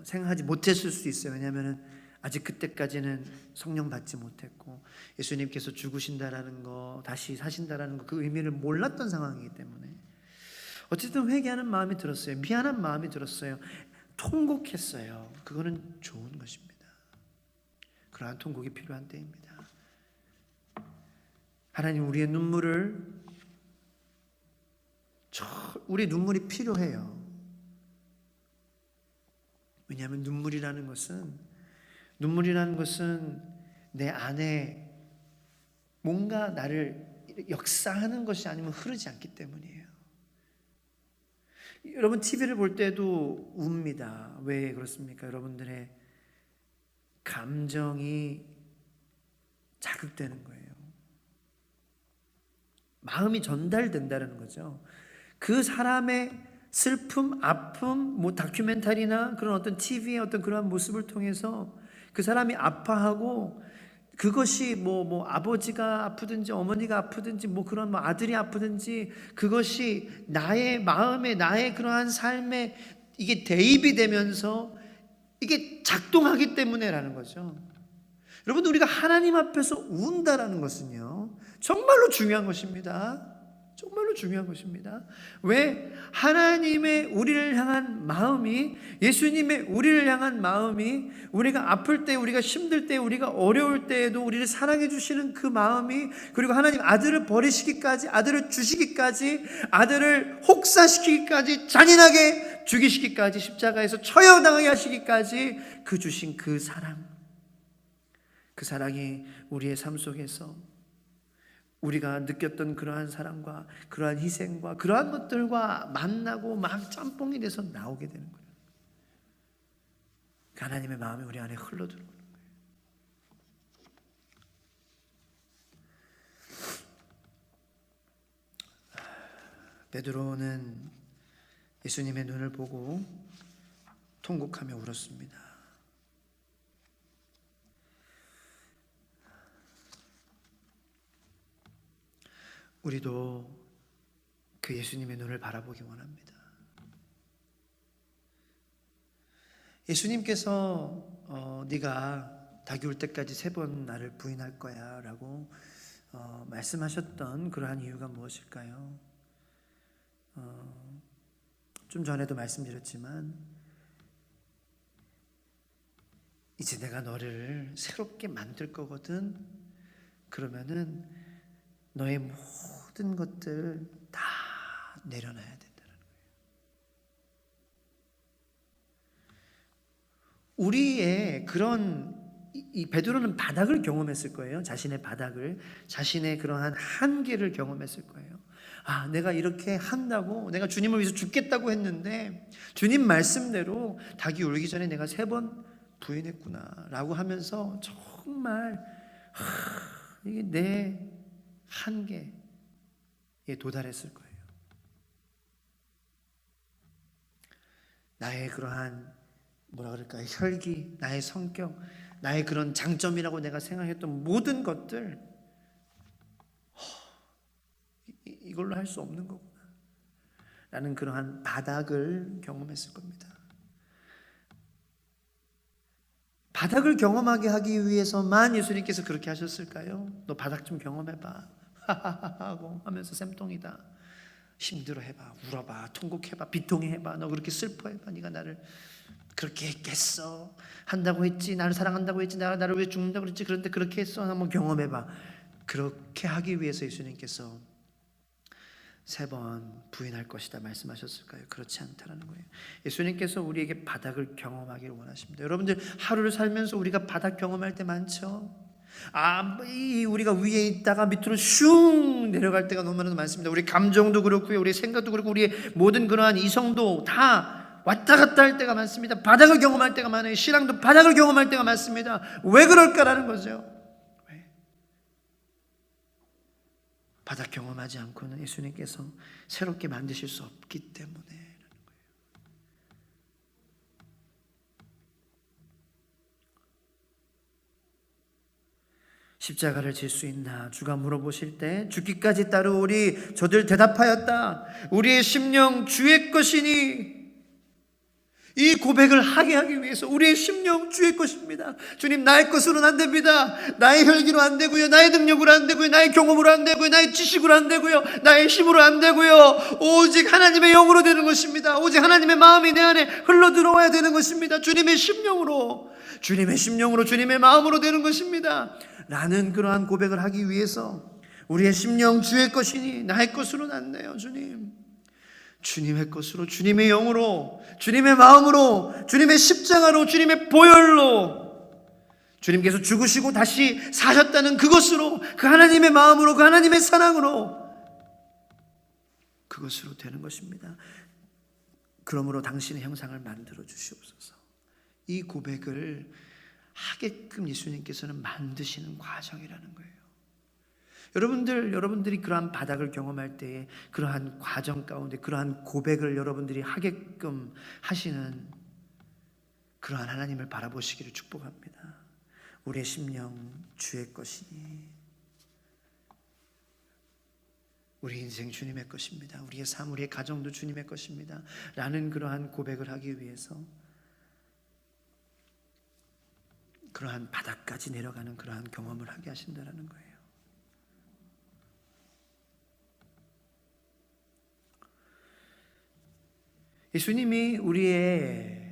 생각하지 못했을 수 있어요. 왜냐하면 아직 그때까지는 성령 받지 못했고 예수님께서 죽으신다라는 거 다시 사신다라는 거 그 의미를 몰랐던 상황이기 때문에 어쨌든 회개하는 마음이 들었어요. 미안한 마음이 들었어요. 통곡했어요. 그거는 좋은 것입니다. 그러한 통곡이 필요한 때입니다. 하나님 우리의 눈물을 우리 눈물이 필요해요. 왜냐하면 눈물이라는 것은 내 안에 뭔가 나를 역사하는 것이 아니면 흐르지 않기 때문이에요. 여러분 TV를 볼 때도 웁니다. 왜 그렇습니까? 여러분들의 감정이 자극되는 거예요. 마음이 전달된다는 거죠. 그 사람의 슬픔, 아픔, 뭐 다큐멘터리나 그런 어떤 TV의 어떤 그러한 모습을 통해서 그 사람이 아파하고 그것이 뭐 아버지가 아프든지 어머니가 아프든지 뭐 그런 뭐 아들이 아프든지 그것이 나의 마음에 나의 그러한 삶에 이게 대입이 되면서 이게 작동하기 때문에라는 거죠. 여러분 우리가 하나님 앞에서 운다라는 것은요 정말로 중요한 것입니다. 정말로 중요한 것입니다. 왜? 하나님의 우리를 향한 마음이 예수님의 우리를 향한 마음이 우리가 아플 때 우리가 힘들 때 우리가 어려울 때에도 우리를 사랑해 주시는 그 마음이 그리고 하나님 아들을 버리시기까지 아들을 주시기까지 아들을 혹사시키기까지 잔인하게 죽이시기까지 십자가에서 처형당하게 하시기까지 그 주신 그 사랑이 우리의 삶 속에서 우리가 느꼈던 그러한 사랑과 그러한 희생과 그러한 것들과 만나고 막 짬뽕이 돼서 나오게 되는 거예요. 하나님의 마음이 우리 안에 흘러들어오는 거예요. 베드로는 예수님의 눈을 보고 통곡하며 울었습니다. 우리도 그 예수님의 눈을 바라보기 원합니다. 예수님께서 네가 닭이 울 때까지 3번 나를 부인할 거야 라고 말씀하셨던 그러한 이유가 무엇일까요? 좀 전에도 말씀드렸지만 이제 내가 너를 새롭게 만들 거거든. 그러면은 너의 모든 것들 다 내려놔야 된다는 거예요. 우리의 그런 이 베드로는 바닥을 경험했을 거예요. 자신의 바닥을, 자신의 그러한 한계를 경험했을 거예요. 아, 내가 이렇게 한다고, 내가 주님을 위해서 죽겠다고 했는데 주님 말씀대로 닭이 울기 전에 내가 3번 부인했구나라고 하면서 정말 이게 내 한계에 도달했을 거예요. 나의 그러한 뭐라 그럴까 혈기, 나의 성격, 나의 그런 장점이라고 내가 생각했던 모든 것들 이걸로 할 수 없는 거구나 라는 그러한 바닥을 경험했을 겁니다. 바닥을 경험하게 하기 위해서만 예수님께서 그렇게 하셨을까요? 너 바닥 좀 경험해봐 하고 하면서 쌤통이다. 힘들어해봐, 울어봐, 통곡해봐, 비통해봐. 너 그렇게 슬퍼해봐. 네가 나를 그렇게 했겠어. 한다고 했지. 나를 사랑한다고 했지. 나를 왜 죽는다고 그랬지. 그런데 그렇게 했어. 한번 경험해봐. 그렇게 하기 위해서 예수님께서 3번 부인할 것이다 말씀하셨을까요? 그렇지 않다라는 거예요. 예수님께서 우리에게 바닥을 경험하기를 원하십니다. 여러분들 하루를 살면서 우리가 바닥 경험할 때 많죠. 우리가 위에 있다가 밑으로 슝 내려갈 때가 너무나 많습니다. 우리 감정도 그렇고요, 우리 생각도 그렇고, 우리의 모든 그러한 이성도 다 왔다 갔다 할 때가 많습니다. 바닥을 경험할 때가 많아요. 신앙도 바닥을 경험할 때가 많습니다. 왜 그럴까라는 거죠. 왜? 바닥 경험하지 않고는 예수님께서 새롭게 만드실 수 없기 때문에. 십자가를 질 수 있나 주가 물어보실 때 죽기까지 따르오리 저들 대답하였다. 우리의 심령 주의 것이니. 이 고백을 하게 하기 위해서 우리의 심령 주의 것입니다. 주님, 나의 것으로는 안 됩니다. 나의 혈기로 안 되고요, 나의 능력으로 안 되고요, 나의 경험으로 안 되고요, 나의 지식으로 안 되고요, 나의 힘으로 안 되고요. 오직 하나님의 영으로 되는 것입니다. 오직 하나님의 마음이 내 안에 흘러 들어와야 되는 것입니다. 주님의 심령으로, 주님의 마음으로 되는 것입니다. 라는 그러한 고백을 하기 위해서 우리의 심령 주의 것이니 나의 것으로는 안 돼요. 주님의 것으로, 주님의 영으로, 주님의 마음으로, 주님의 십자가로, 주님의 보혈로, 주님께서 죽으시고 다시 사셨다는 그것으로, 그 하나님의 마음으로, 그 하나님의 사랑으로, 그것으로 되는 것입니다. 그러므로 당신의 형상을 만들어 주시옵소서. 이 고백을 하게끔 예수님께서는 만드시는 과정이라는 거예요. 여러분들이 그러한 바닥을 경험할 때에 그러한 과정 가운데 그러한 고백을 여러분들이 하게끔 하시는 그러한 하나님을 바라보시기를 축복합니다. 우리의 심령 주의 것이니, 우리 인생 주님의 것입니다. 우리의 삶, 우리의 가정도 주님의 것입니다. 라는 그러한 고백을 하기 위해서 그러한 바닥까지 내려가는 그러한 경험을 하게 하신다는 거예요. 예수님이 우리에게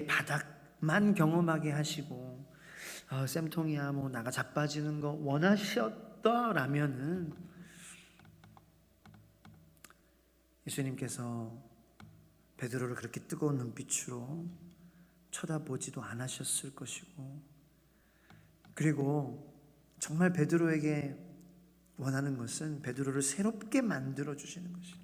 바닥만 경험하게 하시고 쌤통이야 뭐 나가 자빠지는 거 원하셨더라면은 예수님께서 베드로를 그렇게 뜨거운 눈빛으로 쳐다보지도 않으셨을 것이고, 그리고 정말 베드로에게 원하는 것은 베드로를 새롭게 만들어 주시는 것이에요.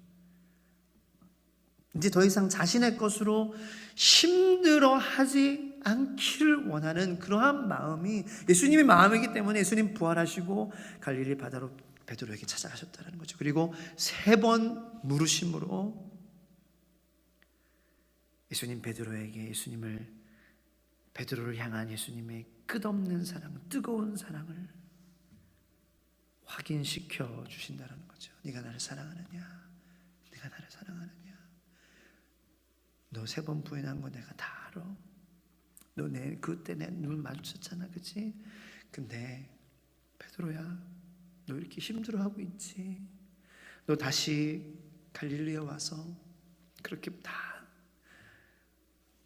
이제 더 이상 자신의 것으로 힘들어하지 않기를 원하는 그러한 마음이 예수님의 마음이기 때문에 예수님 부활하시고 갈릴리 바다로 베드로에게 찾아가셨다는 거죠. 그리고 3번 물으심으로 예수님 베드로를 향한 예수님의 끝없는 사랑, 뜨거운 사랑을 확인시켜 주신다는 거죠. 네가 나를 사랑하느냐? 네가 나를 사랑하느냐? 너 3번 부인한 거 내가 다 알아. 너 그때 내 눈 마주쳤잖아, 그치? 근데 베드로야, 너 이렇게 힘들어하고 있지? 너 다시 갈릴리에 와서 그렇게 다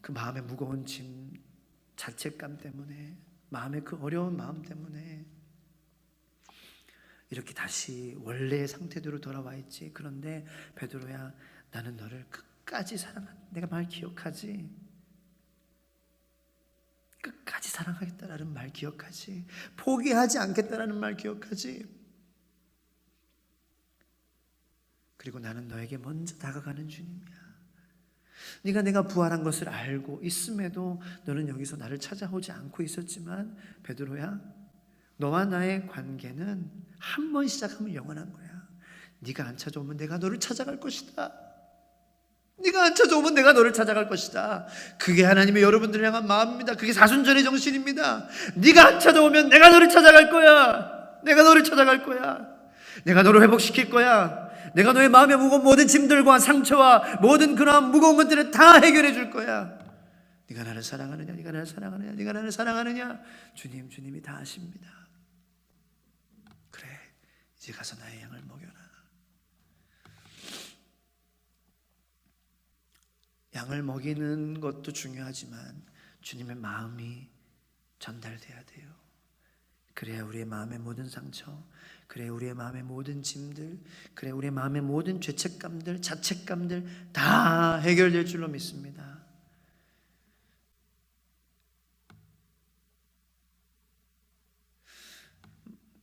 그 마음의 무거운 짐, 자책감 때문에, 마음의 그 어려운 마음 때문에 이렇게 다시 원래의 상태대로 돌아와 있지. 그런데 베드로야, 나는 너를 끝까지 사랑한다. 내가 말 기억하지? 끝까지 사랑하겠다라는 말 기억하지? 포기하지 않겠다라는 말 기억하지? 그리고 나는 너에게 먼저 다가가는 주님이야. 네가 내가 부활한 것을 알고 있음에도 너는 여기서 나를 찾아오지 않고 있었지만 베드로야, 너와 나의 관계는 한 번 시작하면 영원한 거야. 네가 안 찾아오면 내가 너를 찾아갈 것이다. 네가 안 찾아오면 내가 너를 찾아갈 것이다. 그게 하나님의 여러분들을 향한 마음입니다. 그게 사순절의 정신입니다. 네가 안 찾아오면 내가 너를 찾아갈 거야. 내가 너를 찾아갈 거야. 내가 너를 회복시킬 거야. 내가 너의 마음에 무거운 모든 짐들과 상처와 모든 그러한 무거운 것들을 다 해결해 줄 거야. 네가 나를 사랑하느냐? 네가 나를 사랑하느냐? 네가 나를 사랑하느냐? 주님이 다 아십니다. 그래, 이제 가서 나의 양을 먹여라. 양을 먹이는 것도 중요하지만 주님의 마음이 전달돼야 돼요. 그래야 우리의 마음의 모든 상처, 그래 우리의 마음의 모든 짐들, 그래 우리의 마음의 모든 죄책감들, 자책감들 다 해결될 줄로 믿습니다.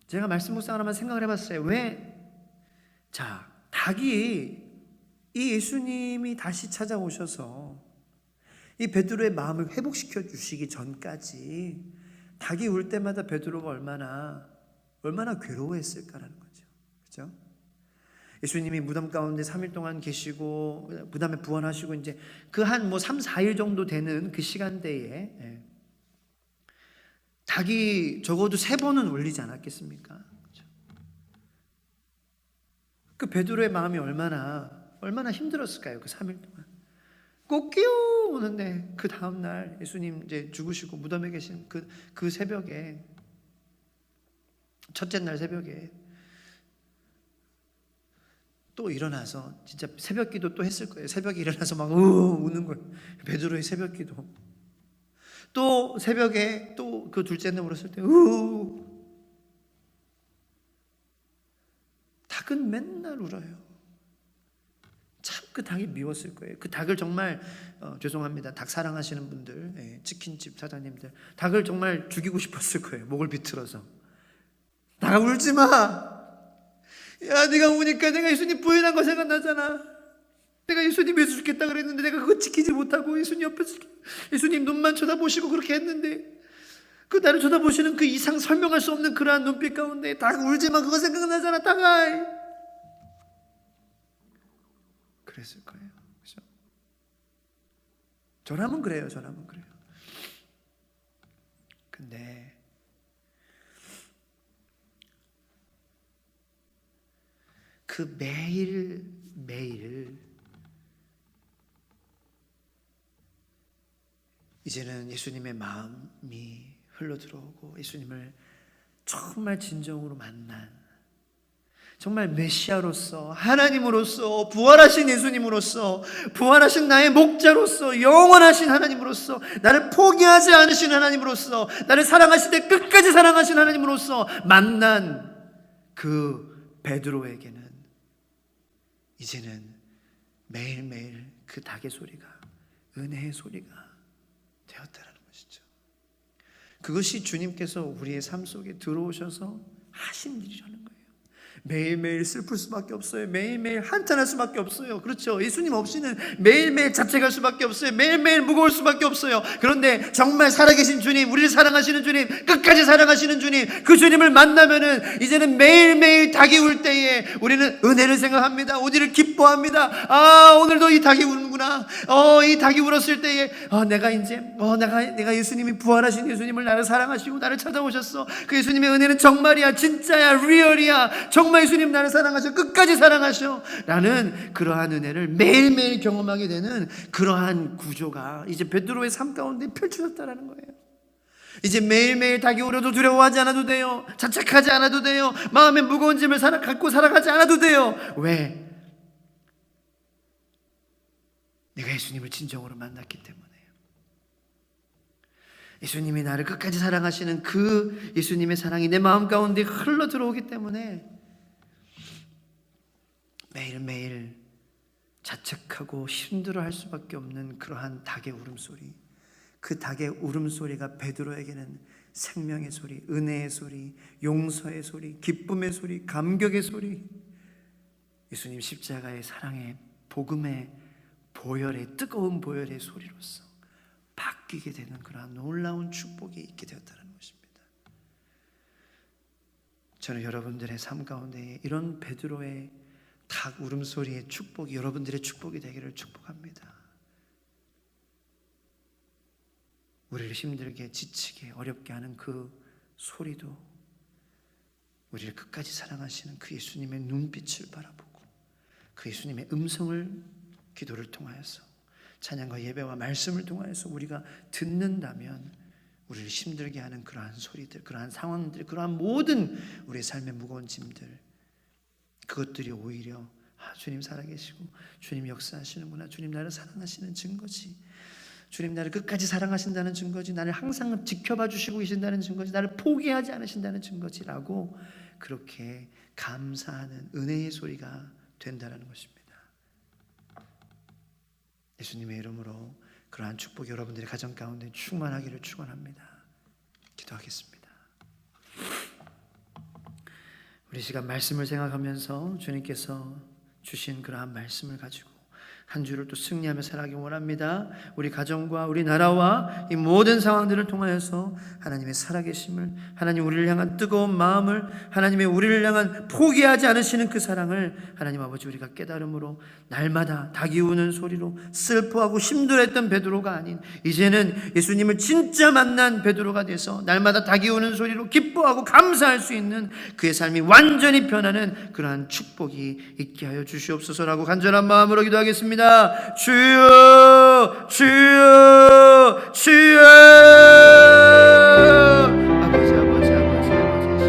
제가 말씀 묵상을 하면 생각을 해봤어요. 닭이 이 예수님이 다시 찾아오셔서 이 베드로의 마음을 회복시켜 주시기 전까지 닭이 울 때마다 베드로가 얼마나 괴로워했을까라는 거죠. 그렇죠? 예수님이 무덤 가운데 3일 동안 계시고 무덤에 부활하시고 이제 그 한 3, 4일 정도 되는 그 시간대에 닭이 적어도 3번은 울리지 않았겠습니까? 그렇죠? 그 베드로의 마음이 얼마나 힘들었을까요? 그 3일 동안 꼭 깨우는데 그 다음 날 예수님 이제 죽으시고 무덤에 계신 그 새벽에, 첫째 날 새벽에 또 일어나서 진짜 새벽기도 또 했을 거예요. 새벽에 일어나서 막 우는 거예요. 베드로의 새벽기도. 또 새벽에 또 그 둘째 날 울었을 때 닭은 맨날 울어요. 참 그 닭이 미웠을 거예요. 그 닭을 정말 죄송합니다. 닭 사랑하시는 분들, 치킨집 사장님들, 닭을 정말 죽이고 싶었을 거예요. 목을 비틀어서. 닭아 울지 마. 야, 네가 우니까 내가 예수님 부인한 거 생각나잖아. 내가 예수님 위해서 죽겠다 그랬는데 내가 그거 지키지 못하고 예수님 옆에서 예수님 눈만 쳐다보시고 그렇게 했는데 그 나를 쳐다보시는 그 이상 설명할 수 없는 그러한 눈빛 가운데 닭 울지 마. 그거 생각나잖아. 닭아. 그랬을 거예요. 그렇죠? 저라면 그래요. 근데 그 매일 이제는 예수님의 마음이 흘러들어오고 예수님을 정말 진정으로 만난, 정말 메시아로서, 하나님으로서, 부활하신 예수님으로서, 부활하신 나의 목자로서, 영원하신 하나님으로서, 나를 포기하지 않으신 하나님으로서, 나를 사랑하실 때 끝까지 사랑하신 하나님으로서 만난 그 베드로에게는 이제는 매일매일 그 닭의 소리가 은혜의 소리가 되었다는 것이죠. 그것이 주님께서 우리의 삶 속에 들어오셔서 하신 일이라는 거예요. 매일매일 슬플 수밖에 없어요. 매일매일 한탄할 수밖에 없어요. 그렇죠? 예수님 없이는 매일매일 자책할 수밖에 없어요. 매일매일 무거울 수밖에 없어요. 그런데 정말 살아계신 주님, 우리를 사랑하시는 주님, 끝까지 사랑하시는 주님, 그 주님을 만나면은 이제는 매일매일 닭이 울 때에 우리는 은혜를 생각합니다. 우리를 기뻐합니다. 아, 오늘도 이 닭이 우는구나. 이 닭이 울었을 때에 내가 예수님이 부활하신 예수님을 나를 사랑하시고 나를 찾아오셨어. 그 예수님의 은혜는 정말이야, 진짜야, 리얼이야. 정말 예수님 나를 사랑하셔, 끝까지 사랑하셔 라는 그러한 은혜를 매일매일 경험하게 되는 그러한 구조가 이제 베드로의 삶 가운데 펼쳐졌다는 거예요. 이제 매일매일 닭이 울어도 두려워하지 않아도 돼요. 자책하지 않아도 돼요. 마음에 무거운 짐을 갖고 살아가지 않아도 돼요. 왜? 내가 예수님을 진정으로 만났기 때문에요. 예수님이 나를 끝까지 사랑하시는 그 예수님의 사랑이 내 마음 가운데 흘러 들어오기 때문에 매일매일 자책하고 힘들어할 수밖에 없는 그러한 닭의 울음소리, 그 닭의 울음소리가 베드로에게는 생명의 소리, 은혜의 소리, 용서의 소리, 기쁨의 소리, 감격의 소리, 예수님 십자가의 사랑의 복음의 보혈의 뜨거운 보혈의 소리로서 바뀌게 되는 그러한 놀라운 축복이 있게 되었다는 것입니다. 저는 여러분들의 삶 가운데 이런 베드로의 닭 울음소리의 축복이 여러분들의 축복이 되기를 축복합니다. 우리를 힘들게, 지치게, 어렵게 하는 그 소리도 우리를 끝까지 사랑하시는 그 예수님의 눈빛을 바라보고 그 예수님의 음성을 기도를 통하여서 찬양과 예배와 말씀을 통하여서 우리가 듣는다면 우리를 힘들게 하는 그러한 소리들, 그러한 상황들, 그러한 모든 우리의 삶의 무거운 짐들, 그것들이 오히려 주님 살아계시고 주님 역사하시는구나, 주님 나를 사랑하시는 증거지, 주님 나를 끝까지 사랑하신다는 증거지, 나를 항상 지켜봐 주시고 계신다는 증거지, 나를 포기하지 않으신다는 증거지라고 그렇게 감사하는 은혜의 소리가 된다는 것입니다. 예수님의 이름으로 그러한 축복이 여러분들의 가정 가운데 충만하기를 축원합니다. 기도하겠습니다. 우리 시간 말씀을 생각하면서 주님께서 주신 그러한 말씀을 가지고 한 주를 또 승리하며 살아가기 원합니다. 우리 가정과 우리 나라와 이 모든 상황들을 통하여서 하나님의 살아계심을, 하나님 우리를 향한 뜨거운 마음을, 하나님의 우리를 향한 포기하지 않으시는 그 사랑을 하나님 아버지 우리가 깨달음으로 날마다 닭이 우는 소리로 슬퍼하고 힘들었던 베드로가 아닌 이제는 예수님을 진짜 만난 베드로가 돼서 날마다 닭이 우는 소리로 기뻐하고 감사할 수 있는 그의 삶이 완전히 변하는 그러한 축복이 있게 하여 주시옵소서라고 간절한 마음으로 기도하겠습니다. 주여 주여 주여. 아버지 아버지 아버지 아버지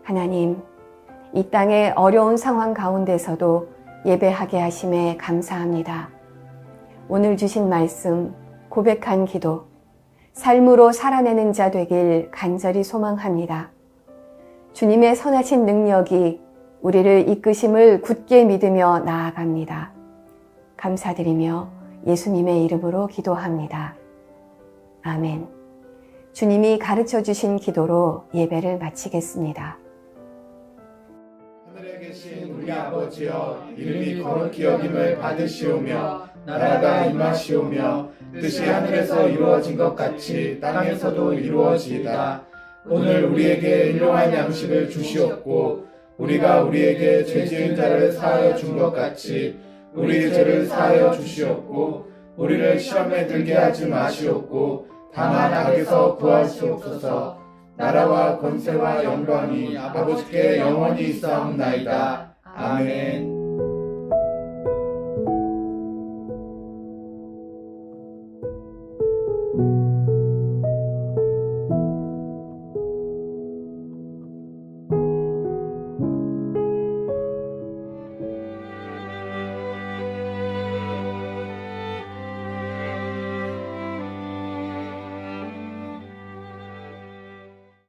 하나님, 이 땅의 어려운 상황 가운데서도 예배하게 하심에 감사합니다. 오늘 주신 말씀, 고백한 기도, 삶으로 살아내는 자 되길 간절히 소망합니다. 주님의 선하신 능력이 우리를 이끄심을 굳게 믿으며 나아갑니다. 감사드리며 예수님의 이름으로 기도합니다. 아멘. 주님이 가르쳐 주신 기도로 예배를 마치겠습니다. 하늘에 계신 우리 아버지여, 이름이 거룩히 여김을 받으시오며 나라가 임하시오며 뜻이 하늘에서 이루어진 것 같이 땅에서도 이루어지이다. 오늘 우리에게 일용할 양식을 주시옵고 우리가 우리에게 죄 지은 자를 사하여 준 것 같이 우리 죄를 사하여 주시옵고 우리를 시험에 들게 하지 마시옵고 다만 악에서 구하시옵소서. 나라와 권세와 영광이 아버지께 영원히 있사옵나이다. 아멘.